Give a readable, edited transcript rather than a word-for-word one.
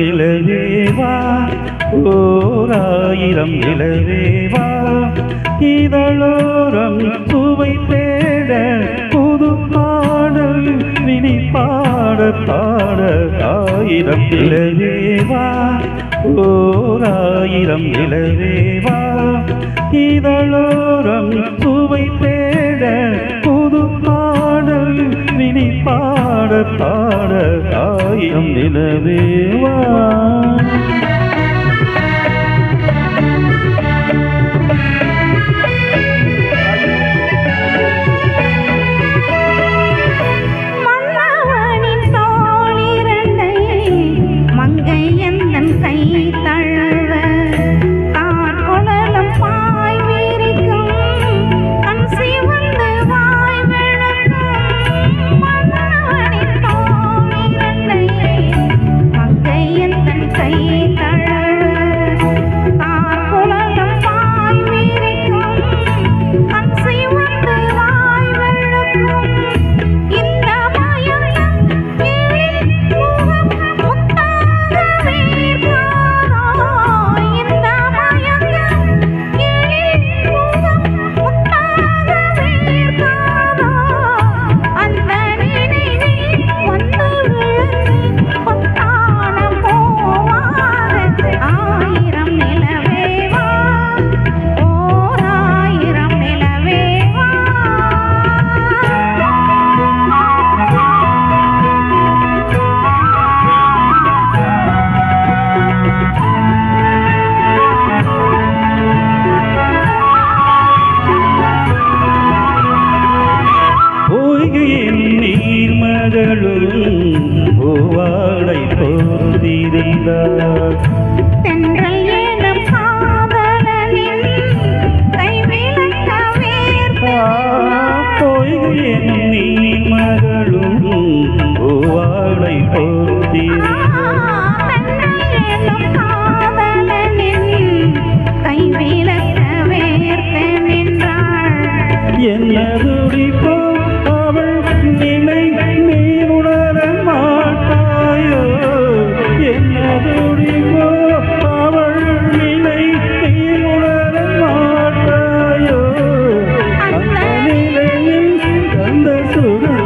இளவேவா ஓராயிரம் இளவேவா இதழோரம் சுவை தேட புது பாடல் விழி பாட பாட ஆயிரம் இளவேவா ஓராயிரம் இளவேவா இதழோரம் சுவை தேட புது பாடல் விழி பாட பாட ஆயிரம் நிலவேவா பூவாடை போதிருந்தார் தென்றல் ஏனம் காதலனின் கைவிளக்க பொய்கையின் நீர் மகளும் பூவாடை போதிருந்தார் தென்றல் ஏனம் காதலனின் கைவிளக்க வேர்த்து நின்றாள் என்னதுடி போ அவள் நிலை நீ உணர மாட்டாயோ என்னதுடி போ அவள் நிலை நீ உணர மாட்டாயோ அந்த நிலையில் அந்த சுகம்